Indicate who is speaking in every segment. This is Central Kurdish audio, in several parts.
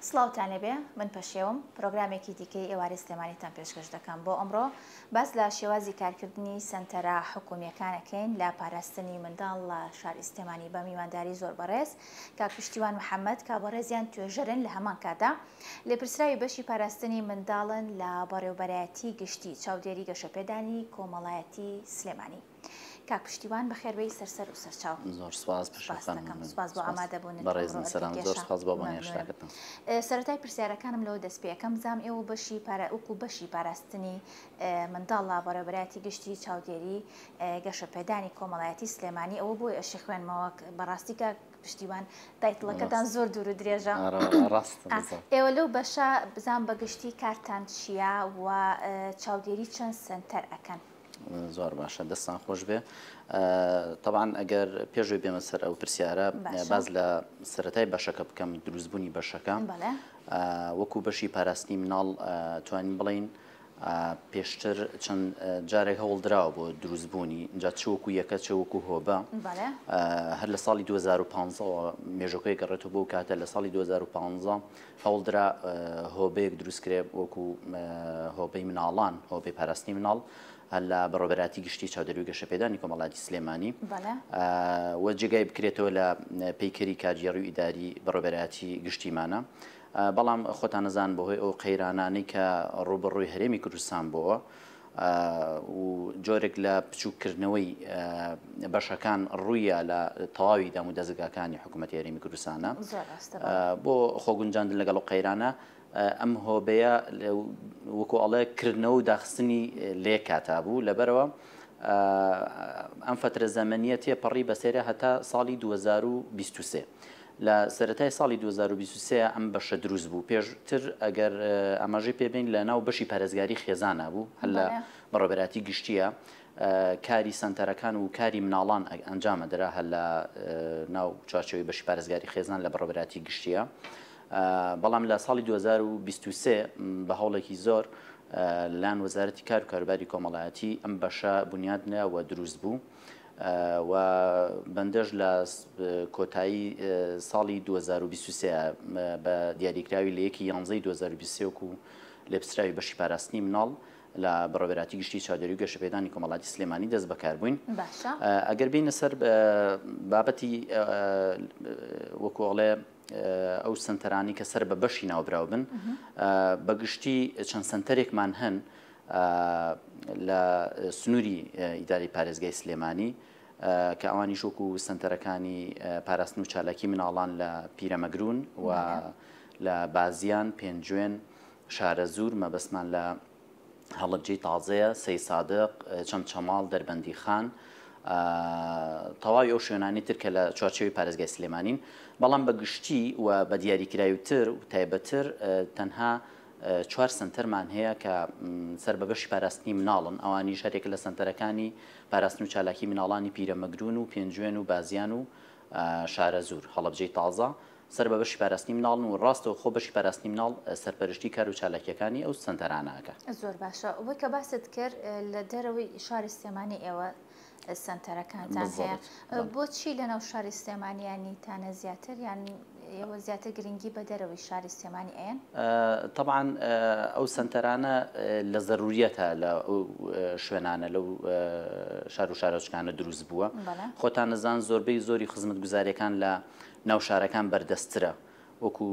Speaker 1: سڵاوتان لێبێ من پەشێوم پرۆگرامێکی دیکەی ئێوارەی سلێمانیتان پێشکەش دەکەم بۆ ئەمڕۆ باس لە شێوازی کارکردنی سنتەرە حکوومیەکانەکەین لە پاراستنی منداڵ لە شاری سلێمانی بە میوانداری زۆر بەڕێز کاک پشتیوان محەممەد کابڕێزیان توێژەرن لە هەمان کادا لێپرسراوی بەشی پاراستنی منداڵن لە بەڕێوەبەرایەتی گشتی چاودێری گەشەپێدانی کۆمەڵایەتی سلێمانی. کاک پشتیوان بەخێربەی سەرسەر و سەرچاو.
Speaker 2: زۆر سپاس
Speaker 1: سپاس بۆ ئامادەبوون
Speaker 2: بەڕێزن سەلام زۆر سپاس بۆ بەنیێشتاکەتن.
Speaker 1: سەرەتای پرسیارەکانم لەوە دەست پێەکەم زام ئێوە بەشی پاراستنی منداڵ لە بەڕێوەبەرایەتی گشتی چاودێری گەشەپێدانی کۆمەڵایەتی سلێمانی ئەوە بۆی ئەشی خوێنمەوە بەڕاستی کاک پشتیوان دایتڵەکەتان زۆر دوور و درێژە. ئێوە لەو بەشە بزان بەگشتی کارتان چییە و چاودێری چەند سنتەر ئەکەن؟
Speaker 2: زۆر باشە دەستان خۆش بێ. طبعاً ئەگەر پێشوی بێمە سەر ئەو پرسیارە باز لە سەرەتای بەشەکە بکەم دروستبوونی بەشەکە وەکو بەشی پاراستنی مناڵ توانین بڵین پێشتر چەند جارێک هەوڵدراوە بۆ دروستبوونی جا چوەکو یەکە چوەکو هۆبە هەر لە ساڵی 2015 مێژەکەی گەڕێتەوە بۆ کاتە لە ساڵی 2015 هەوڵدرا هۆبەیەک دروستکرێ وەکو هۆبەی مناڵان هۆبەی پاراستنی مناڵ هەلا بەڕێوەبەراتی گشتی چاودێری و گەشەپێدانی کۆمەڵایەتی سلێمانی و جێگای بکرێتەوە لە پەیکەری کارژێڕی و ئیداری بەڕێوەبەراتی گشتیمانە. بەڵام خۆتان نەزان بەهۆی ئەو قەیرانانەی کە ڕوبەڕووی هەرێمی کوردستان بووە و جۆرێک لە بچووکردنەوەی بەشەکان ڕوویە لە تەواوی دام و دەزگاکانی حکوومەتی هەرێمی کوردستانە بۆ خۆگونجاندن لەگەڵ ئەو قەیرانە ئەم هۆبەیە وەکو ئەڵێ کردنەوە و داخستنی لێ کاتا بوو لەبەرەوە ئەم فترە زەمەنیە تێپەڕی بەسێرە هەتا ساڵی 2023 لە سەرەتای ساڵی 2023 ئەم بەشە دروست بوو. پێشتر ئەگەر ئاماژەی پێبین لە ناو بەشی پارێزگاری خێزانە بوو هەر لە بەڕێوەبەراتی گشتیە کاری سنتەرەکان و کاری مناڵان ئەنجامەدرا هەر لە ناو چارچەوەی بەشی پارێزگاری خێزان لە بەڕێوەبەراتی گشتیە. بەڵام لە ساڵی 2023 بە هەوڵێکی زۆر لەلایەن وەزارەتی کار و کاروباری کۆمەڵایەتی ئەم بەشە بنیادنە و دروست بوو و بەندەش لە کۆتایی ساڵی 2023 بە دیاریکراوی لە 1 2023 وەکو لێپرسراوی بەشی پاراستنی مناڵ لە بەڕێوەبەراتی گشتی چاودێری و گەشەپێدانی کۆمەڵایەتی سلێمانی دەست بەکاربووین. ئەگەر بینە سەر بابەتی وەکو ئەڵێ ئەو سنتەرانی کە سەر بە بەشی ناوبراو بن بەگشتی چەند سنتەرێکمان هەن لە سنووری ئیداری پارێزگای سلێمانی کە ئەوانی شۆک و سنتەرەکانی پاراستن و چالاکی مناڵان لە پیرەمەگرون و لە بازیان پێنجوێن شارەزور مەبەستمان لە هەڵەبجەی تازەیە سەی سادق چەم چەماڵ دەربەندی خان تەواوی ئەو شوێنانی تر کە لە چوارچێوەی پارێزگای سلێمانین. بەڵام بەگشتی و بە دیاریکراوتر و تایبەتر تەنها 4 سنتەرمان هەیە کە سەر بە بەشی پاراستنی مناڵن ئەوانی شارێک لە سنتەرەکانی پاراستن و چالاکی مناڵانی پیرەمەگرون و پێنجوێن و بازیان و شارەزور هەڵەبجەی تازە سەر بە بەشی پاراستنی مناڵن و ڕاستەوە خۆ بەشی پاراستنی مناڵ سەرپەرشتی کار و چالاکیەکانی ئەو سنتەرانەکە.
Speaker 1: زۆر باشە وەی کە باست کرد لە دەرەوەی شاری سلێمانی ئێوە سنتەرەکانتان هەیە بۆچی لە ناو شاری سلێمانیانی تانە زیاتر یان ئێوە زیاتر گرنگی بە دەرەوەی شاری سلێمانی ئەیەن؟
Speaker 2: طبعاً ئەو سنتەرانە لە ضروریەتە لە ئەو شوێنانە لەو شار و شارۆچکانە دروست بووە. خۆتان نەزان زۆربەی زۆری خزمەتگوزاریەکان لە ناو شارەکان بەردەسترە وەکو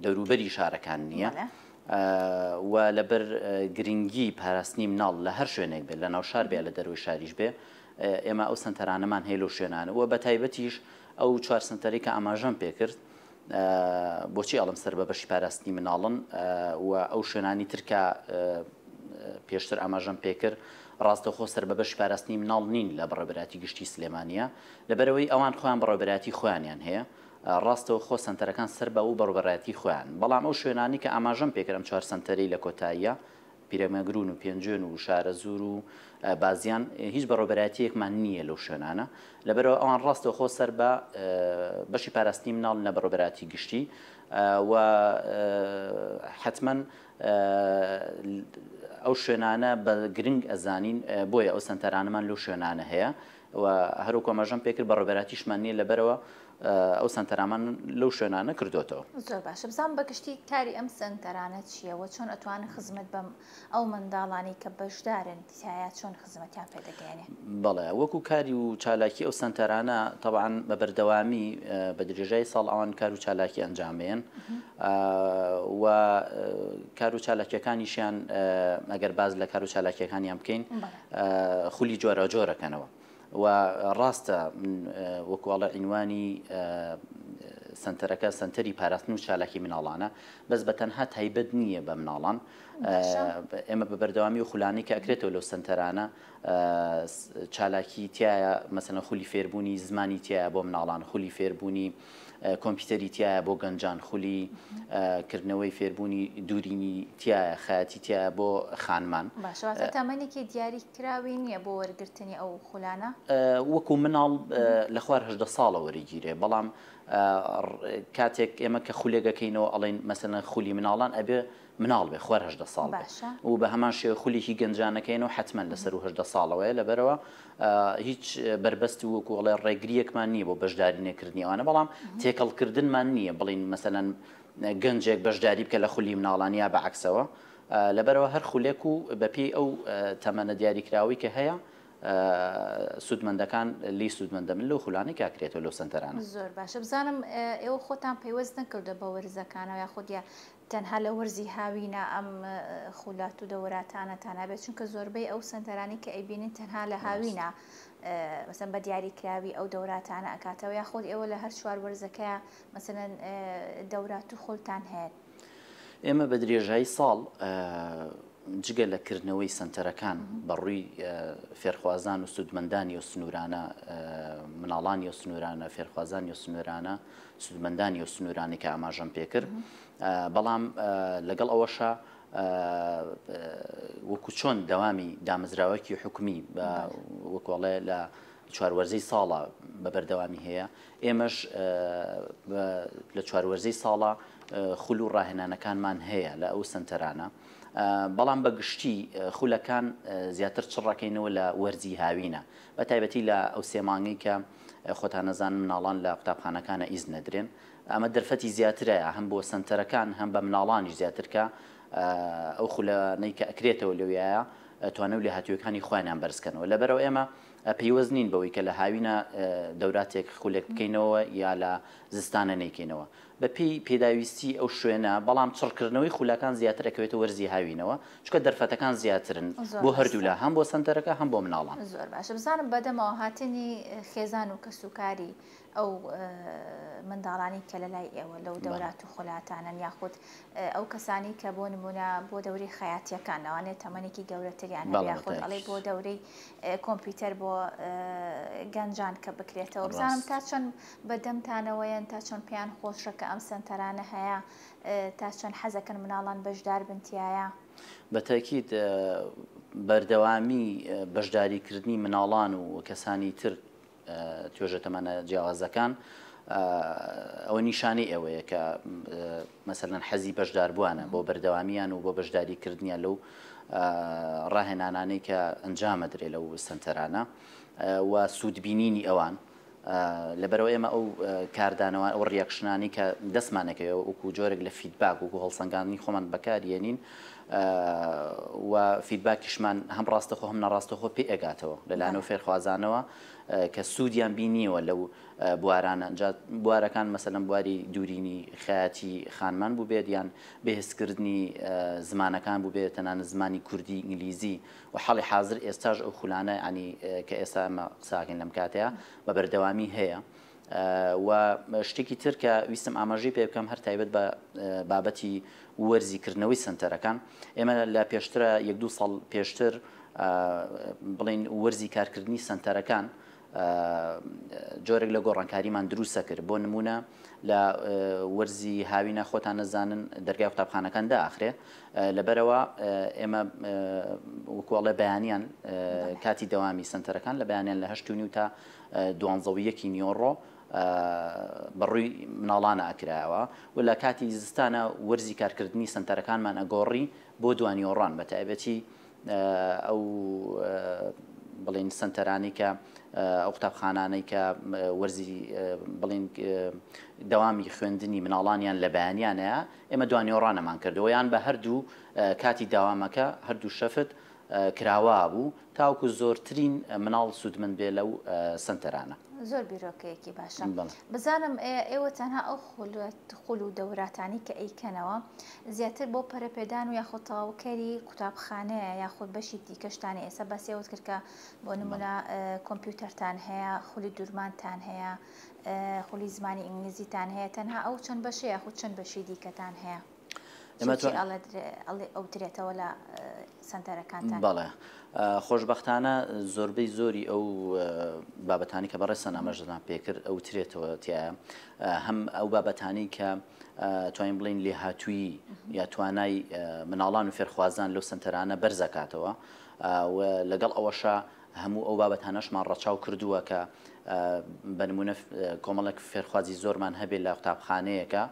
Speaker 2: دەوروبەری شارەکان نییە و لەبەر گرنگی پاراستنی مناڵ لە هەر شوێنێک بێت لە ناو شار بێ لە دەروی شاریش بێ ئێمە ئەو سنتەرانەمان هەیە لەو شوێنانە و بە تایبەتیش ئەو 4 سنتەرێک کە ئاماژەم پێکرد بۆچی ئەڵم سەر بە بەشی پاراستنی مناڵن و ئەو شوێنانی ترکە پێشتر ئاماژەم پێکرد ڕاستەخۆ سەر بە بەشی پاراستنی مناڵ نین لە بەڕێوەبەراتی گشتی سلێمانیە لەبەرەوەی ئەوان خۆیان بەڕێوەبەراتی خۆیانیان هەیە ڕاستەوە خۆ سنتەرەکان سەر بە و بەڕێوەبەراتی خۆیان. بەڵام ئەو شوێنانی کە ئاماژەم پێکردم 4 سنتەرەی لە کۆتاییە پیرەمەگرون و پێنجوێن و شارەزور و بازیان هیچ بەڕێوەبەراتیەکمان نییە لەو شوێنانە لەبەرەوە ئەوان ڕاستەوە خۆ سەر بە بەشی پاراستنی مناڵ لە بەڕێوەبەراتی گشتی و حتمما ئەو شوێنانە بە گرنگ ئەزانین بۆیە ئەو سنتەرانەمان لەو شوێنانە هەیە و هەروکو ئاماژەم پێکرد بەڕێوەبەراتیشمان نییە لەبەرەوە ئەو سنتەرامان لەو شوێنانە کردوتەوە.
Speaker 1: زۆر باشە بزانم بەگشتی کاری ئەم سنتەرانە چییەوە چۆن ئەتوانن خزمەت بەم ئەو منداڵانی کە بەشدارن تایە چۆن خزمەتیان پێدەگەێنێ؟
Speaker 2: بەڵێ وەکو کاری و چالاکی ئەو سنتەرانە طبعاً بە بەردەوامی بە درێژای ساڵ ئەوان کار و چالاکی ئەنجامێن و کار و چالاکیەکانیشیان ئەگەر باز لە کار و چالاکیەکانیان بکەین خولی جۆرە جۆرەکەنەوە و ڕاستە وەکوواڵە عینوانی سنتەرەکە سنتەری پاراستن و چالاکی مناڵانە بەس بە تەنها تایبەت نییە بە مناڵان ئێمە بە بەردەوامی و خولانی کە ئەکرێتەوە لەو سنتەرانە چالاکی تایە مەسەلەن خولی فێربوونی زمانی تایە بۆ مناڵان خولی فێربوونی کۆمپیوتەری تایە بۆ گەنجان خولی کردنەوەی فێربوونی دوورینی تایە خەیاتی تایە بۆ خانمان.
Speaker 1: باشەواتە تامەنێکی دیاری کراوی نییە بۆ وەرگرتنی ئەو خولانە
Speaker 2: وەکو مناڵ لە خوار 18 ساڵە وەرەگیرێ بەڵام کاتێک ئێمە کە خولێگەکەینەوە ئەڵێن مەسەلەن خولی مناڵان ئەبێ مناڵ بێ خوار 18 ساڵ و بە هەمان شێوە خولێکی گەنجانەکەینەوە حتمما لەسەر 18 ساڵەوەیە لەبەرەوە هیچ بربەست وەکو ئەڵێ ڕێگریەکمان نییە بۆ بەشداری نێکردنی ئەوانە بەڵام تێکەڵکردنمان نییە بڵین مەسەلەن گەنجێک بەشداری بکە لە خولی مناڵانیا بەعکسەوە لەبەرەوە هەر خولێک و بەپێی ئەو تەمەنە دیاریکراوی کە هەیە سوودمەندەکان لی سوودمەندە من لەو خولانی کاکرێتەوە لەو سنتەرانە.
Speaker 1: زۆر باشە بزانم ئێوە خۆتان پەیوەست نەکردە بە وەرزەکانەوە یا خودیا تەنها لە وەرزی هاوینە ئەم خولات و دەوراتانەتان هەبێت چونکە زۆربەی ئەو سنتەرانی کە ئەیبینین تەنها لە هاوینە مەسەن بە دیاریکراوی ئەو دەوراتانە ئەکاتەوە یا خۆت ئێوە لە هەر چوار وەرزەکەیە مەسەلەن دەورات و خولتان هەیە؟
Speaker 2: ئێمە بە درێژایی ساڵ جگە لە کردنەوەی سنتەرەکان بەڕووی فێرخوازان و سوودمەندانی و سنوورانە مناڵانی و سنوورانە فێرخوازانی و سنوورانە سوودمەندانی و سنوورانی کە ئاماژەم پێکرد بەڵام لەگەڵ ئەوەشە وەکو چۆن دەوامی دامەزراوەکی حکومی وەکوڵێ لە چواروەرزەی ساڵە بە بەردەوامی هەیە ئێمەش لە چواروەرزەی ساڵە خول و ڕاهێنانەکانمان هەیە لە ئەو سنتەرانە بەڵام بەگشتی خولەکان زیاتر چڕەکەینەوە لە وەرزی هاوینە بە تایبەتی لە ئەو سێمانگی کە خۆتان نەزان مناڵان لە قوتابخانەکانە ئیز نەدرێن ئەمە دەرفەتی زیاترەیە هەم بۆ سنتەرەکان هەم بە مناڵانیش زیاترکە ئەو خولانەی کە ئەکرێتەوە لەویایە توانە و لە هاتوویەکانی خۆیان بەرزکەنەوە لەبەرەوە ئێمە پەیوەست نین بەوەی کە لە هاوینە دەوراتێک خولێک بکەینەوە یا لە زستانە نەیکەینەوە بەپێی پێداویستی ئەو شوێنە بەڵام چڕکردنەوەی خولەکان زیاتر ئەکەوێتە وەرزی هاوینەوە چونکە دەرفەتەکان زیاترن بۆ هەردوو لە هەم بۆ سنتەرەکە هەم بۆ مناڵان.
Speaker 1: زۆر باشە بزانم بەدەمەوە هاتنی خێزان و کەسوکاری ئەو منداڵانی کە لە لای ئێوە لەو دەورات و خولاتانن یاخود ئەو کەسانی کە بۆ نمونە بۆ دەورەی خەیاتیەکان ئەوانێت تەمەنێکی گەورەتریان یاخود ئەڵێ بۆ دەورەی کۆمپیوتەر بۆ گەنجان کە بکرێتەوە بزانم تا چۆن بەدەمتانەوەیەن تا چۆن پێیان خۆشە کە ئەم سنتەرانە هەیە تا چۆن حەزەکەن مناڵان بەشدار بنتیایە؟
Speaker 2: بەتاکید بەردەوامی بەشداریکردنی مناڵان و کەسانی تر توێژە تەمەنە جیاوازەکان ئەوە نیشانەی ئەوەیە کە مەسەلەن حەزی بەشدار بووانە بۆ بەردەوامیان و بۆ بەشداریکردنیان لەو ڕاهێنانانەی کە ئەنجامە درێ لەو سنتەرانە و سوودبینینی ئەوان لەبەرەوە ئێمە ئەو کاردانەوە ئەو ڕیاکشنانی کە دەستمانەکەەوە وەکو جۆرێک لە فیدباک وەکو هەڵسەنگاندنی خۆمان بەکارێنین و فیدباکیشمان هەم ڕاستەخۆ هەم نەڕاستەخۆ پێ ئەگاتەوە لەلایەنەوە فێرخوازانەوە کە سوودیان بینیوە لەو بوارانە بوارەکان مەسەلەن بواری دوورینی خەیاتی خانمان بوو بێت یان بەهێزکردنی زمانەکان بوو بێت تەنانەت زمانی کوردی ئینگلیزی و حاڵی حاضر ئێستاش ئەو خولانە ینی کە ئێستا ئەمە قساکەین لەم کاتەیە بە بەردەوامی هەیە و شتێکی تر کە ویستم ئاماژەی پێ بکەم هەر تایبەت بە بابەتی وەرزیکردنەوەی سنتەرەکان ئێمە لە پێشترە 1-2 ساڵ پێشتر بڵین وەرزی کارکردنی سنتەرەکان جۆرێک لە گۆڕانکاریمان دروستە کرد بۆ نمونە لە وەرزی هاوینە خۆتان نەزانن دەرگای قوتابخانەکان داخرێ لەبەرەوە ئێمە وەکوڵێ بەیانیان کاتی دەوامی سنتەرەکان لە بەیانیان لە 8:30 تا 12:01 نیۆڕۆ بەڕووی مناڵانە ئەکرایەوە و لە کاتی زستانە وەرزی کارکردنی سنتەرەکانمان ئەگۆڕی بۆ دوانیۆڕان بە تایبەتی ئەو بڵین سنتەرانی کە ئەو قوتابخانانەی کە وەرزی بڵین دەوامی خوێندنی مناڵانیان لە بەیانیانەیە ئێمە دوانیۆڕانەمان کردەوە یان بە هەردوو کاتی داوامەکە هەردوو شەفت کراوە بوو تاوکو زۆرترین مناڵ سوودمن بێ لەو سنتەرانە.
Speaker 1: زۆر بیرۆکەیەکی باشە. بزانم ئێوە تەنها ئەو خوڵ و دەوراتانی کە ئەیکەنەوە زیاتر بۆ پەرەپێدان و یاخۆ تەواوکەری قوتابخانەیە یاخود بەشی دیکەشتانی ئێستا بەسێوت کرد کە بۆ نمونە کۆمپیوتەرتان هەیە، خولی دوورمانتان هەیە، خولی زمانی ئینگلیزیتان هەیە، تەنها ئەو چەند بەشە یاخود چەند بەشی دیکەتان هەیە ئەو درێتەوە لە سنتەرەکانتان؟
Speaker 2: بەڵێ خۆشببختانە زۆربەی زۆری ئەو بابەتانی کە بەڕێ سەنامەژدان پێکرد ئەو ترێتەوە تایە هەم ئەو بابەتانی کە توانین بڵین لێهاتووی یا توانای مناڵان و فێرخوازان لەو سنتەرانە بەرزەکاتەوە و لەگەڵ ئەوەشە هەموو ئەو بابەتانەشمان ڕەچاو کردووە کە بەنمونە کۆمەڵێک فێرخوازی زۆرمان هەبێت لە قوتابخانەیەکە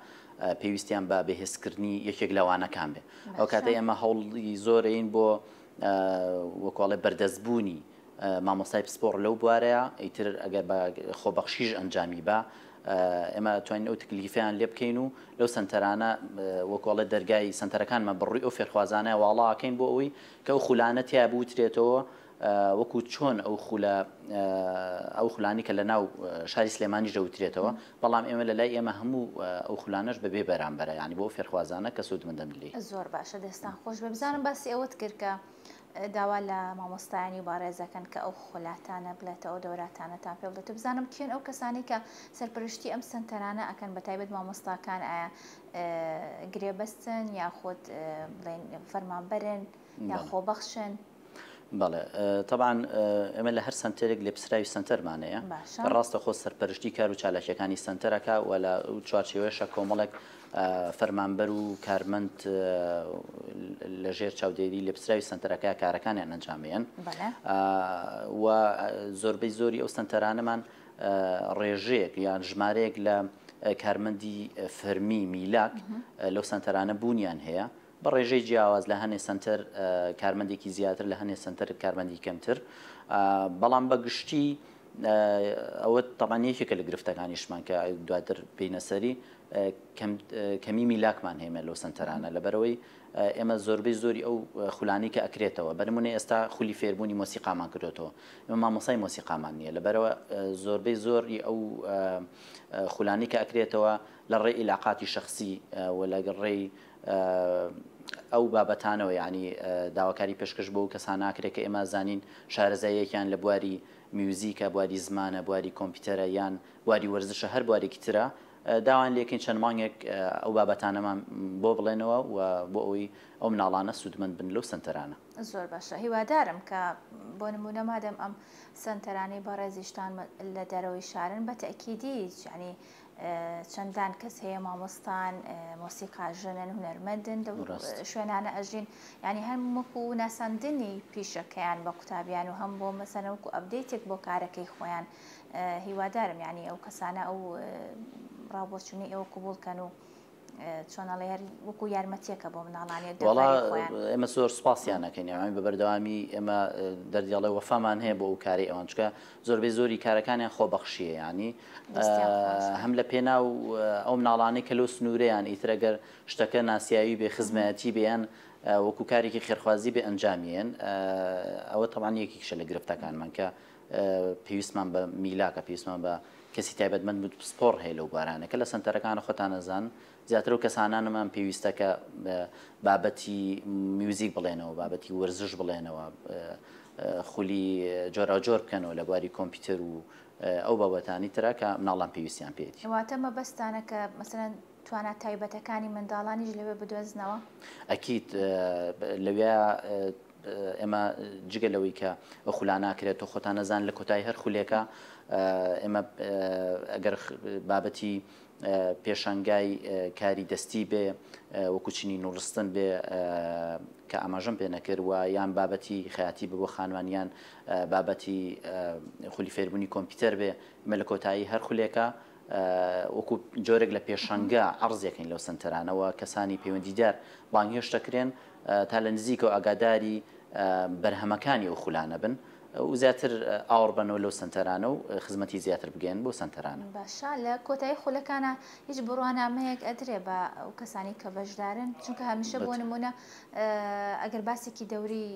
Speaker 2: پێویستیان بە بەهێزکردنی یەکێک لەوانەکان بێ ئەو کاتە ئێمە هەوڵی زۆرین بۆ وەکڵێ بەردەستبوونی مامۆستای پسپۆڕ لەو بوارەیە ئیتر ئەگەر بە خۆبەخشیش ئەنجامی بە ئێمە توانین ئەو تکلیفیان لێ بکەین و لەو سنتەرانە وەکڵێ دەرگای سنتەرەکانمە بڕووی ئەو فێرخوازانە واڵاکەین بۆ ئەوەی کە ئەو خولانەتیا بوترێتەوە وەکو چۆن ئەو خولانی کە لە ناو شاری سلێمانی دەوترێتەوە بەڵام ئێمە لە لای ئێمە هەموو ئەو خولانەش بەبێ بەرامبەرە ینی بۆ فێرخوازانە کە سوود من دەملی.
Speaker 1: زۆر باشە دەستان خۆش بە بزانم باسی ئەوەت کرد کە داوا لە مامۆستایانی بارێزەکەن کە ئەو خولاتانە بڵێتەوە دەوراتانەتان پێ بڵێت بزانم کێن ئەو کەسانی کە سەرپەرشتی ئەم سنتەرانە ئەکەن بە تایبەت مامۆستاکان ئایا گرێبەستن یاخود بڵێن فەرمانبەرن یا خۆبەخشن؟
Speaker 2: بەڵێ طبعاً ئێمە لە هەر سنتەرێک لێ پسراوی سنتەرمانەیە ڕاستە خۆ سەرپەرشتی کار و چالاکیەکانی سنتەرەکە و لە چوارچێوەیەشە کۆمەڵێک فەرمانبەر و کارمەند لەژێر چاودێری لێ پسراوی سنتەرەکە کارەکانیان ئەنجامێن و زۆربەی زۆری ئەو سنتەرانەمان ڕێژەیەک یان ژمارەیەک لە کارمەندی فەرمی میلاک لەو سنتەرانە بوونیان هەیە بە ڕێژەی جیاواز لە هەنێ سنتەر کارمەندێکی زیاتر لە هەنێ سنتەر کارمەندی کەمتر بەڵام بەگشتی ئەوە تەمانیەکێکە لە گرفتەکانیشمان کە دواتر پێینەسەری کەمی میلاکمان هەیە لەو سنتەرانە لەبەرەوەی ئێمە زۆربەی زۆری ئەو خولانی کە ئەکرێتەوە بەنمونێ ئێستا خولی فێربوونی مۆسیقامان کردوێتەوە ئێمە مامۆسای مۆسیقامان نییە لەبەرەوە زۆربەی زۆری ئەو خولانی کە ئەکرێتەوە لە ڕێی عیلاقاتی شەخسی و لەگەڵ ڕێی ئەو بابەتانەوە ینی داواکاری پێشکەش بۆ کەسان ناکرێت کە ئێمە زانین شارەزاییەکیان لە بواری میوزیکە بواری زمانە بواری کۆمپیوتەرە یان بواری وەرزشە هەر بوارێکی ترە داوان لێکین چەند مانگێک ئەو بابەتانەمان بۆ بڵێنەوە و بۆ ئەوی ئەو مناڵانە سوودمەند بن لەو سنتەرانە.
Speaker 1: زۆر باشە هیوادارم کە بۆ نمونە مادەم ئەم سنتەرانەی بەڕێزیشتان لە دەرەوەی شارن بە تەکیدی ینی چەندان کەس هەیە مامۆستان مۆسیقاژنن هونەرمەندن شوێنانە ئەژین ینی هەم وەکو ناساندنی پیشەکەیان بە قوتابیان و هەم بۆ مەسەنە وەکو ئەپدەیتێک بۆ کارەکەی خۆیان هیوادارم ینی ئەو کەسانە ئەو ڕابۆچوونی ئێوە قبولکەن و چۆنەڵێ وەکو یارمەتیەکە بۆ مناڵانی
Speaker 2: ئێمە زۆر سپاسیانەکەین ئەمە بە بەردەوامی ئێمە دەردیاڵی وەفامان هەیە بۆ ئەو کاری ئەوان چکە زۆربەی زۆری کارەکانیان خۆبەخشیە ینی هەم لە پێناو ئەو مناڵانەی کە لەو سنوورەیان ئیترەگەر شتەکە ناسیایی بێ خزمەتی بێیان وەکو کارێکی خێرخوازی بێ ئەنجامیێن ئەوە تەوان یەکێکشە لە گرفتەکانمان کە پێویستمان بە میلاکە پێویستمان بە کەسی تایبەتمەند سپۆڕ هەیە لەو بارانە کە لە سنتەرەکانە خۆتان نەزان زیاتر و کەسانانمان پێویستەکە بابەتی میوزیک بڵێنەوە بابەتی وەرزش بڵێنەوە خولی جۆراجۆر بکەنەوە لە بواری کۆمپیوتەر و ئەو بابەتانی ترە کە مناڵان پێویستیان پێێتی
Speaker 1: واتە مەبەستانە کە مەسەرەن توانات تایبەتەکانی منداڵانیش لەوێ بدۆزنەوە ئەکید
Speaker 2: لەوێ ئێمە جگە لەوەی کە ئەو خولاناکرێت و خۆتان نەزان لە کۆتایی هەر خولێکە ئێمە ئەگەر بابەتی پێشانگای کاری دەستی بێ وەکوچنی نوڕستن بێ کە ئاماژەم پێ نەکردوە یان بابەتی خەیاتی بە بۆ خانوانیان بابەتی خولی فێربوونی کۆمپیوتەر بێ ئمە لە کۆتایی هەر خولێکە وەکو جۆرێک لە پێشانگا عەرزێکین لەو سنتەرانەوە کەسانی پەیوەندیدار بانگهێشتەکرێن تا لە نزیکەوە ئاگاداری بەرهەمەکانی ئەو خولانە بن و زیاتر ئاوڕ بنەوە لەو سنتەرانە و خزمەتی زیاتر بگەن بۆ سنتەرانە.
Speaker 1: باشە لە کۆتایی خولەکانە هیچ بڕوانامەیەک ئەدرێ بە ئەو کەسانی کە بەشدارن، چونکە هەمیشە بۆ نمونە ئەگەر باسێکی دەوری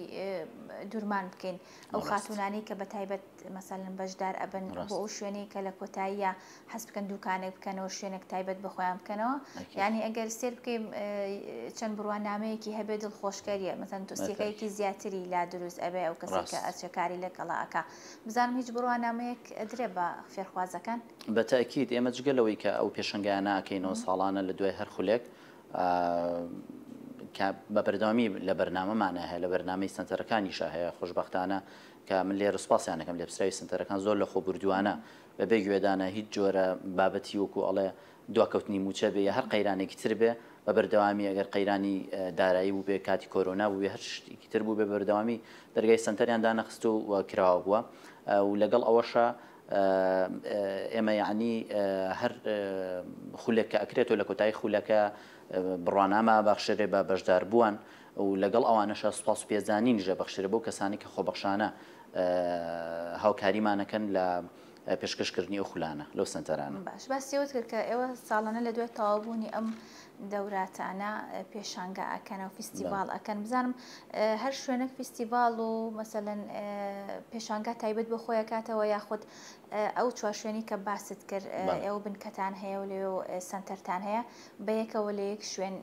Speaker 1: دوورمان بکەین ئەو خاتونانی کە بە تایبەت مەسەڵەن بەشدار ئەبن بۆ ئەو شوێنەی کە لە کۆتاییە حەز بکەن دوکانێک بکەنەوە شوێنێک تایبەت بەخۆیان بکەنەوە، یعنی ئەگەر سێر بکەیم چەند بڕوانامەیەکی هەبێ دڵخۆشکەریە، مەسەڵەن تۆسیەکەیەکی زیاتری لا دروست ئەبێ ئەو کەسی کە ئەچەکاری لەگەڵا ئەکا. بزانم هیچ بڕوانامەیەک ئەدرێ بە فێرخوازەکان؟
Speaker 2: بەتەکید ئێمە جگەلەوەی کە ئەو پێشنگیانە ئەکەینەوە ساڵانە لە دوای هەر خولێک بە بەردەوامی لە بەرنامەمانە هەیە، لە بەرنامەی سنتەرەکانیشە هەیە. خۆشبەختانە کە من لێ ڕسپاسیانەکەم لێ پسراوی سنتەرەکان زۆر لە خۆبوردووانە بەبێ گوێدانە هیچ جۆرە بابەتی وەکو ئەڵێ دواکەوتنی موچە بێ یا هەر قەیرانێکی تر بێ بە بەردەوامی ئەگەر قەیرانی دارایی بوو بێ کاتی کۆرۆنا بوو بێ هەر شتێکی تر بوو بێ بەردەوامی دەرگای سنتەریان دانەخست و کراوە بووە و لەگەڵ ئەوەشە ئێمە یعنی هەر خولێک کە ئەکرێتەوە لە کۆتایی خولەکە بڕوانامە بەخشرێ بە بەشدار بووان و لەگەڵ ئەوانەشە سوپاس و پێزانینیژە بەخشرە بۆ کەسانی کە خۆبەخشانە هاوکاریمانەکەن لە پێشکەشکردنی ئەو خولانە لەو سنتەرانە.
Speaker 1: باش باسیەوت کرد کە ئێوە ساڵانە لە دوای تەواوبوونی ئەم دەوراتانە پێشانگە ئەکەن و فیستیڤال ئەکەن. بزانم هەر شوێنێک فیستیڤال و مەسەڵەن پێشانگە تایبەت بە خۆی کاتەوە یاخود ئەو چوار شوێنی کە باست کرد ئێوە بنکەتان هەیە و لێ سنتەرتان هەیە بەیەکەوە لە یەک شوێن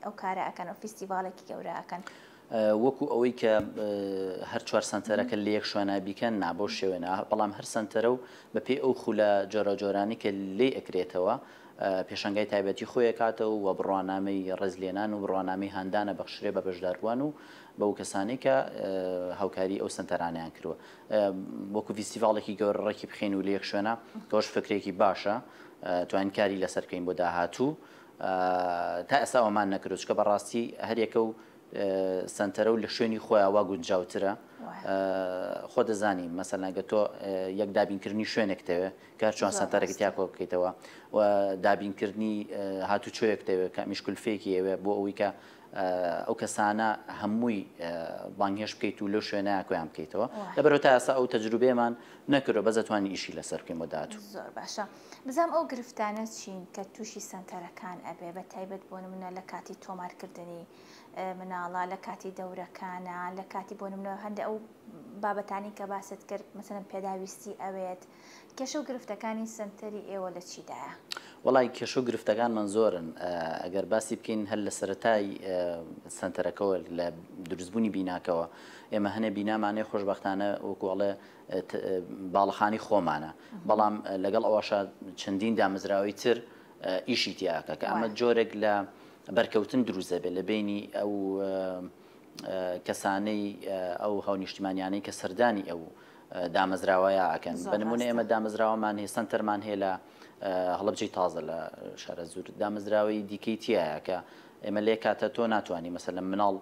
Speaker 1: ئەو کارە ئەکەن و فیستیڤالێکی گەورە ئەکەن.
Speaker 2: وەکو ئەوەی کە هەر چوار سنتەرەکە لە یەک شوێنە بیکەن نابۆ شێوێنە، بەڵام هەر سنتەرە و بەپێی ئەو خولە جۆرەجۆرانی کە لێ ئەکرێتەوە پێشنگای تایبەتی خۆی کاتەوە و بڕوانامەی ڕێزلێنان و بڕوانامەی هەندانە بەخشرێ بە بەشداربووان و بەو کەسانی کە هاوکاری ئەو سنتەرانیان کردووە. وەکو فیستیڤاڵێکی گەورەڕێکی بخێن و لە یەک شوێنە کەەوەش فکرێکی باشە توانین کاری لەسەرکەین بۆ داهاتوو. تا ئێستا ئەومان نەکردو چکە بەڕاستی هەرێکە و سنتەرە و لە شوێنی خۆیانوا گونجاوترە. خۆ دەزانی مەسەڵەن ئەگەر تۆ یەک دابینکردنی شوێنێکتەوە کار چۆن سنتەرێکی تیاکۆ بکەیتەوە و دابینکردنی هاتوچۆیەکتەوە کە میشکولفێکی ئەوێ بۆ ئەوەی کە ئەو کەسانە هەمووی بانگهێش بکەیت و لەو شوێنەیە کۆیان بکەیتەوە. لەبەرەوە تا ئێستا ئەو تەجروبەیەمان نەکردو بە دەتوانین ئیشی لەسەر بکەین بۆ داهاتوو.
Speaker 1: زۆر باشە. بزانم ئەو گرفتانە چین کە تووشی سنتەرەکان ئەبێ بە تایبەت بۆ نمونە لە کاتی تۆمارکردنی مناڵە، لە کاتی دەورەکانە، لە کاتی بۆ نمونە هەندێک ئەو بابەتانی کە باست کرد مەسەڵەن پێداویستی ئەوێت، کێشە و گرفتەکانی سنتەری ئێوە لە چیدایە؟
Speaker 2: وڵای کێشە و گرفتەکانمان زۆرن. ئەگەر باسی بکەین هەر لە سەرەتای سنتەرەکەەوە لە دروستبوونی بیناکەوە ئێمە هەنێ بینامانێ خۆشبەختانە وەکوڵێ باڵەخانی خۆمانە، بەڵام لەگەڵ ئەوەشە چەندین دامەزراوی تر ئیشی تیاکە کە ئەمە جۆرێک لە بەرکەوتن دروست دەبێت لە بینی ئەو کەسانەی ئەو هاونیشتیمانیانەی کە سەردانی ئەو دامەزراوەیە ئەکەن. بەنمونە ئێمە دامەزراوەمان هەیە سنتەرمان هەیە لە هەڵەبجەی تازە لە شارە زوور دامەزراوەی دیکەی تایە کە ئێمە لێ کاتە تۆ ناتوانانی مەسەلەن مناڵ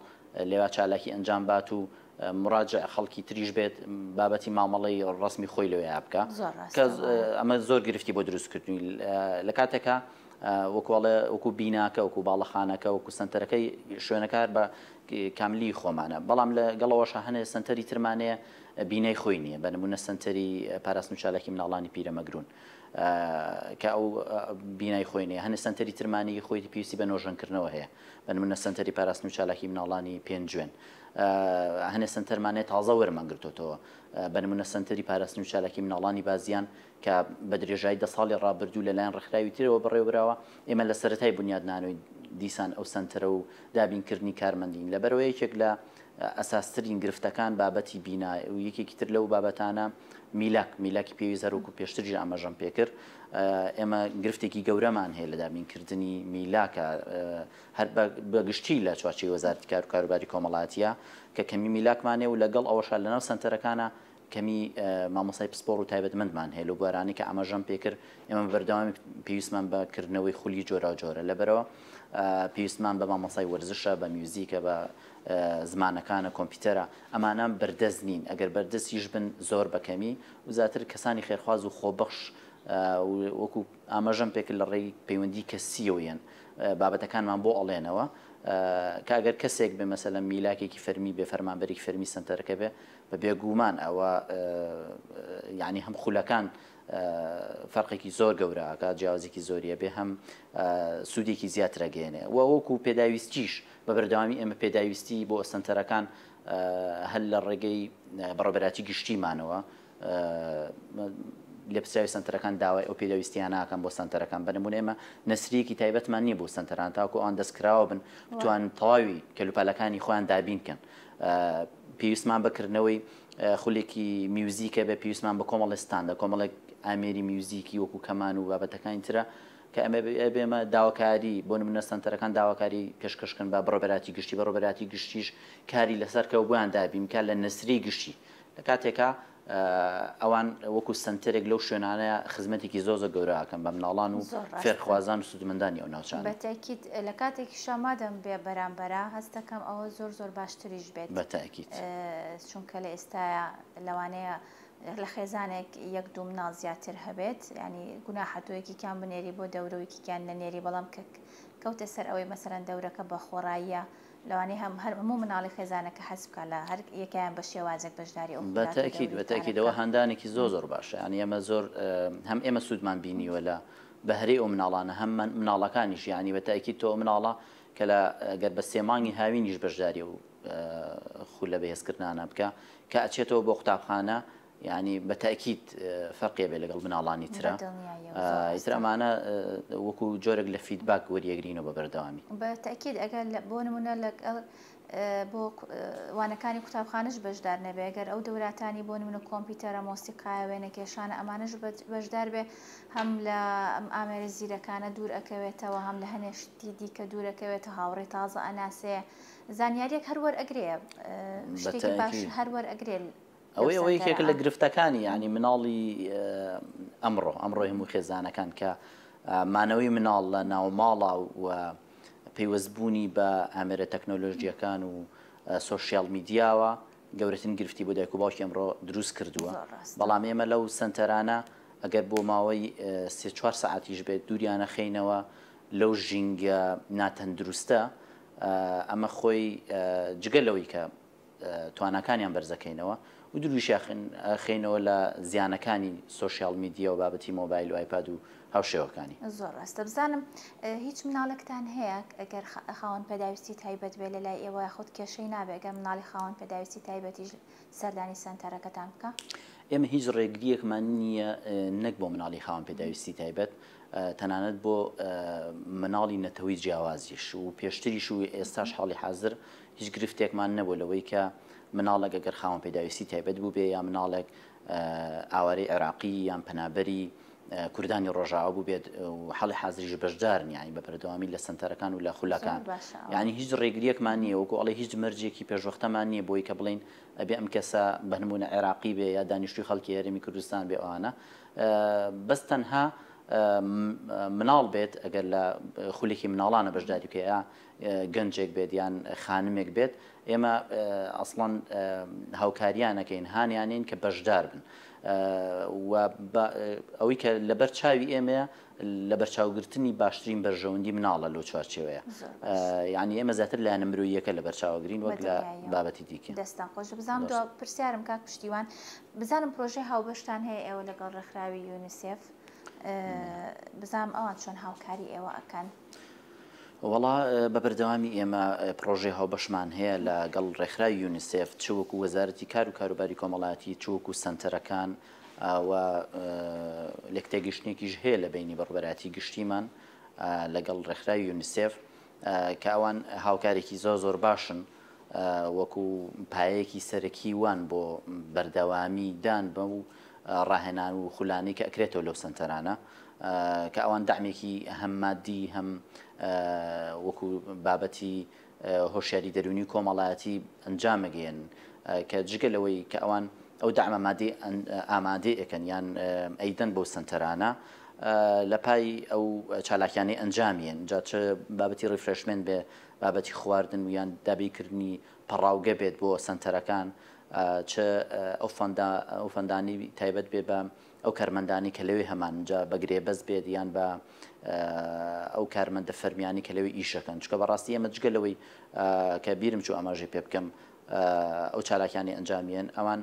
Speaker 2: لێوا چالاکی ئەنجام بات و مراجع خەڵکی تریش بێت بابەتی مامەڵەی ڕسمی خۆی لەوێ بکە کە ئەمە زۆر گرفتی بۆ دروستکردنی لە کاتێکە وەکو بیناکە وەکو باڵەخانەکە وەکو سنتەرەکەی شوێنەکار بە کاملی خۆمانە، بەڵام لە گەڵەوەشە هەنێ سنتەری ترمانەیە بینەی خۆی نییە. بە نمونە سنتەری پاراستن و چالاکی مناڵانی پیرەمەگرون کە ئەو بینای خۆی نیە. هەنێ سنتەری ترمانی خۆی پێویستی بە نۆژەنکردنەوە هەیە، بە نمونە سنتەری پاراستن و چالاکی مناڵانی پێنجوێن. هەنێ سنتەرمانێت تازە وەرمەگرتوتەوە، بە نمونە سنتەری پاراستن و چالاکی مناڵانی بازیان کە بە درێژایی 10 ساڵی ڕابردوو لەلایەن ڕێکخراوی ترەوە بەڕێوەبراوە. ئێمە لە سەرەتای بنیادنانەوەی دیسان ئەو سنتەرە و دابینکردنی کارمەندین لەبەرەوە یەکێک لە ئەساسترین گرفتەکان بابەتی بینا و یەکێکی تر لەو بابەتانە میلاکی پێویست هەروەکو پێشتری ئاماژەم پێکرد. ئێمە گرفتێکی گەورەمان هەیە لە دابینکردنی میلاکە هەر بەگشتی لە چوارچێی وەزارەتی کار و کاروباری کۆمەڵایەتیە کە کەمی میلاکمانێ و لەگەڵ ئەوەشە لەناو سنتەرەکانە کەمی مامۆسای پسپۆڕ و تایبەتمەندمان هەیە لە بوارانی کە ئاماژەم پێکرد. ئێمە بەردەوامی پێویستمان بەکردنەوەی خولی جۆرا جۆرە لەبەرەوە پێویستمان بە مامۆسای وەرزشە، بە میوزیکە، بە زمانەکانە، کۆمپیوتەرە، ئەمانە بەردەست نین. ئەگەر بەردەستیش بن زۆر بەکەمی و زیاتر کەسانی خێرخواز و خۆبەخش وەکو ئاماژەم پێکرد لە ڕێی پەیوەندی کەسیەوەیەن بابەتەکانمان بۆ ئەڵێنەوە کاگەر کەسێک بێ مەسەلەن میلاکێکی فەرمی بێ فەرمانبەرێکی فەرمی سنتەرەکە بێ بە بێگومان ئەوە یعنی هەم خولەکان فەرقێکی زۆر گەورەکە جیاوازێکی زۆریە بێ هەم سوودێکی زیاترەگەێنێ و وەکو پێداویستیش بە بەردەوامی ئێمە پێداویستی بۆ سنتەرەکان هەل لە ڕێگەی بەڕێبەراتی گشتیمانەوە لە پرسیاوی سنتەرەکان داوای ئەو پێداویستیان ناکەن بۆ سنتەرەکان بەنمونە ئێمە نەسریەکی تایبەتمان نییە بۆ سنتەران تاکو ئەوان دەستکراوە بن بتوان تەواوی کەلوپالەکانی خۆیان دابین بکەن پێویستمان بکردنەوەی خولێکی میوزیکە بە پێویستمان بە کۆمەڵستاندا کۆمەڵێک ئامێری میوزیکی وەکو کەمان و بابەتەکانی ترە کە ئەمە بێمە داواکاری بۆ نمونە سنتەرەکان داواکاری پێشکەشکن بە بەڕێبەراتی گشتی بەڕێبەراتی گشتیش کاری لەسەرکەوت بۆیان دابین کە لە نەسری گشتی لە کاتێکا ئەوان وەکو سنتەرێک لەو شوێنانەیە خزمەتێکی زۆزە گەورەکەم بە مناڵان و فێرخوازان و سودمەندانی ئەو ناوچان
Speaker 1: بەتاکید لە کاتێکی شامادەم بێ بەرامبەرە هەستەکەم ئەوە زۆر باشتریش بێت
Speaker 2: بەتاکید
Speaker 1: چونکە لە ئێستاە لەوانەیە لە خێزانێک یەک دوو مناڵ زیاتر هەبێت ینی گوناحەتوەیەکی کام بنێری بۆ دەورەوەیکی کیان نەنێری بەڵام کەوتە سەر ئەوەی مەسەرەن دەورەکە بە خۆڕاییە لەوانەیە هەموو مناڵی خێزانەکە حەز بکە لە هەر یەکیان بە شێوازێک بەشداری ئەو
Speaker 2: بەتاکیدەوە هەندانێکی زۆر باشە ینی ئەمە زۆر هەم ئێمە سوودمان بینیوە لە بەهرەی ئەو مناڵانە هەم مناڵەکانیش ینی بەتاکید تۆ مناڵە کە لە گەر بە سێمانگی هاوینیش بەشداری و خول لە بەهێزکردانە بکە کە ئەچێتەوە بۆ قوتابخانە ینی بەتاکید فەرقێ بێ لەگەڵ مناڵانی ترە ئیتر ئەمانە وەکو جۆرێک لە فیدباک وەریەگرینەوە بە بەردەوامی
Speaker 1: بەتاکید ئەگەر بۆ نمونە بۆ وانەکانی قوتابخانەش بەشدار نەبێ ئەگەر ئەو دەوراتانی بۆ نمونە کۆمپیوتەرە مۆسیقایە وێنە کێشانە ئەمانش بەشدار بێ هەم لە ئامێرە زیرەکانە دوور ئەکەوێتەوە هەم لە هەنێشتی دیکە دوورەکەوێتە هاوڕێ تازە ئەناسەیە زانیاریەک هەروەر ئەگرێ شتێکی باش هەروەر ئەگرێ
Speaker 2: ئەوەی یەکێک لە گرفتەکانی ینی مناڵی ئەمڕۆی هەموو خێزانەکان کە مانەوەی مناڵ لە ناوماڵە و پەیوەستبوونی بە ئامێرە تەکنۆلۆژیەکان و سۆشیال میدیاوە گەورەترین گرفتی بۆ دایک و باوکی ئەمڕۆ دروست کردووە بەڵام ئێمە لەو سنتەرانە ئەگەر بۆ ماوەی 3-4 سەعاتیش بێت دووریانە خەینەوە لەو ژینگە ناتەندروستە ئەمە خۆی جگەلەوەی کە توانەکانیان بەرزەکەینەوە و درویش خێنەوە لە زیانەکانی سۆشیال میدیا و بابەتی مۆبایل و ئایپاد و هاوشێوەکانی
Speaker 1: زۆر ڕاستە بزانم هیچ مناڵێکتان هەیە ئەگەر خاوەن پێداویستی تایبەت بێ لە لای ئێوە خودت کێشەی نابێ ئەگەر مناڵی خاوەن پێداویستی تایبەتیش سەردانی سەنتەرەکەتان بکە
Speaker 2: ئێمە هیچ ڕێگریەکمان نییە نەک بۆ مناڵی خاوەن پێداویستی تایبەت تەنانەت بۆ مناڵی نەتەوەی جیاوازیش و پێشتریش و ئێستاش حاڵی حاضر هیچ گرفتێکمان نەبوو لەوەی کە مناڵێک ئەگەر خاوەن پێداویستی تایبەت بوو بێ یا مناڵێک ئاوارەی عێراقی یان پەنابەری کوردانی ڕۆژاوا بوو بێت و حاڵی حاضریش بەشدارن یانی بە بەردەوامی لە سنتەرەکان و لە خولەکان یعنی هیچ ڕێگریەکمان نییە وەکو ئەڵێ هیچ مەرجێکی پێشوەختەمان نییە بۆی کە بڵین ئەبێ ئەم کەسە بە نمونە عێراقی بێ یا دانیشتوی خەڵکی هەرێمی کوردستان بێ ئەوانە بەس تەنها مناڵ بێت ئەگەر لە خولێکی مناڵانە بەشداری بکە یا گەنجێک بێت یان خانمێک بێت ئێمە ئەسڵەن هاوکاریانەکەین هانیانین کە بەشدار بن و ئەوەی کە لەبەر چاوی ئێمە لە بەرچاوگرتنی باشترین بەرژەوەندی مناڵە لەو چوارچێوەیە یعنی ئێمە زیاتر لایەنە مرۆییەکە لە بەرچاوگرین وەک لە بابەتی دیکە
Speaker 1: دەستان خۆش بزانم دو پرسیارم کاک پشتیوان بزانم پرۆژەی هاوبەشتان هەیە ئێوە لەگەڵ ڕێکخراوی یونیسف بزانم ئەوان چۆن هاوکاری ئێوە ئەکەن
Speaker 2: وڵا بە بەردەوامی ئێمە پرۆژەی هاوبەشمان هەیە لەگەڵ ڕێکخراوی یونیسف چوەکو وەزارەتی کار و کاروباری کۆمەڵایەتی چوەکو سنتەرەکان و لێکتێگەشتێکیش هەیە لە بینی بەڕێبەراتی گشتیمان لەگەڵ ڕێکخراوی یونیسف کە ئەوان هاوکارێکی زۆر باشن وەکو پایەیەکی سەرەکی وان بۆ بەردەوامی دان بە و ڕاهێنان و خولانی کە ئەکرێتەوە لەو سنتەرانە کە ئەوان دامێکی هەم مادی هەم وەکو بابەتی هۆشیاری دەرونی کۆمەڵایەتی ئەنجامەگەێن کە جگەلەوەی کە ئەوان ئەو دامە مادی ئامادەی ئەەکەن یان ئەیدەن بەو سنتەرانە لە پای ئەو چالاکیانی ئەنجامیان جا چ بابەتی ڕیفرشمنت بێ بابەتی خواردن و یان دابیکردنی پەڕاوگە بێت بۆ سنتەرەکان چ ئەو فەندانی تایبەت بێ بە ئەو کارمەندانی کە لەوێ هەمانجا بەگرێ بەس بێت یان بە ئەو کارمەندە فەرمیانی کە لەوەی ئیشەکەن چکە بەڕاستی ئێمە جگە لەوەی کە بیرم چوو ئەماژەی پێ بکەم ئەو چالاکیانی ئەنجامیان ئەوان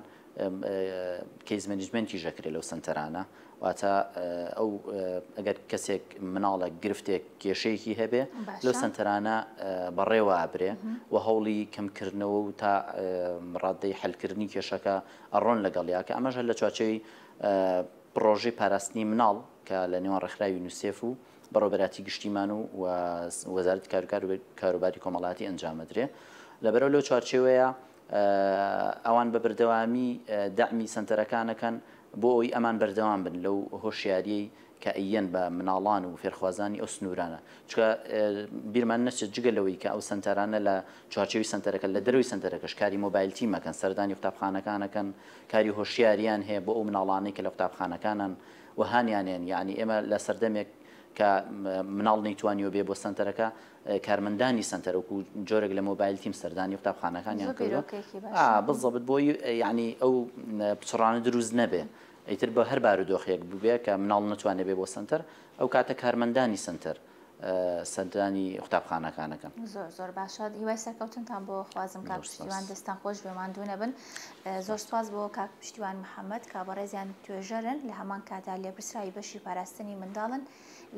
Speaker 2: کەیس مەنیجمنتی ژەکرێت لەو سنتەرانە واتە ئەو ئەگەر کەسێک مناڵە گرفتێک کێشەیەکی هەبێ لەو سنتەرانە بەڕێوە ئابرێ و هەوڵی کەمکردنەوە و تا ڕادەی حلکردنی کێشەکە ئەڕۆن لەگەڵیا کە ئەمەژە لە چوارچەوەی پرۆژەی پاراستنی مناڵ کە لە نێوان ڕێکخراوی یونیسێف و بەڕێوەبەراتی گشتیمان و وەزارەتی کاروباری کۆمەڵاتی ئەنجامەدرێ لەبەرەوە لەو چوارچێوەیە ئەوان بە بەردەوامی داعمی سنتەرەکانەکەن بۆ ئەوی ئەمان بەردەوام بن لەو هۆشیاریەی کە ئەیەن بە مناڵان و فێرخوازانی ئەو سنوورانە چکە بیرمان نەچێت جگە لەوەی کە ئەو سنتەرانە لە چوارچێوی سنتەرەکە لە دەروی سنتەرەکەش کاری مۆبایلتی مەکەن سەردانی قوتابخانەکانەکەن کاری هۆشیاریان هەیە بۆ ئەو مناڵانەی کە لە قوتابخانەکانن وهانیانێن یعنی ئێمە لە سەردەمێک کە مناڵ نەیتوانیەوە بێ بۆ سنتەرەکە کارمەندانی سنتەرەکو جۆرێک لە مۆبایلتیم سەردانی قوتابخانەکانیان کردووە بزەبت بۆی یعنی ئەو پچڕانە دروست نەبێ ئیتر بە هەر بارودۆخێک ببێ کە مناڵ نتوانێت بێ بۆ سنتەر ئەو کاتە کارمەندانی سنتەر سەردانی قوتابخانەکانەکەن
Speaker 1: زۆر باشە هیوای سەرکەوتنتان بۆ خوازم کاک پشتیوان دەستان خۆش بێمان دوو نەبن زۆر سپاس بۆ کاک پشتیوان محەممەد کا بەڕێزیان توێژەرن لە هەمان کادا لێبرسراوی بەشی پاراستنی منداڵن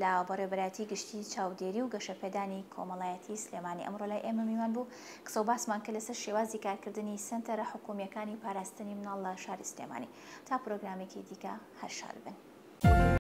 Speaker 1: لە بەڕێوەبەراتی گشتی چاودێری و گەشەپێدانی کۆمەڵایەتی سلێمانی ئەمڕۆ لای ئێمە میوان بوو کسە و باسمان کە لەسەر شێوازی کارکردنی سنتەرە حکوومیەکانی پاراستنی مناڵ لە شاری سلێمانی تا پرۆگرامێکی دیکە هەر شاد بن.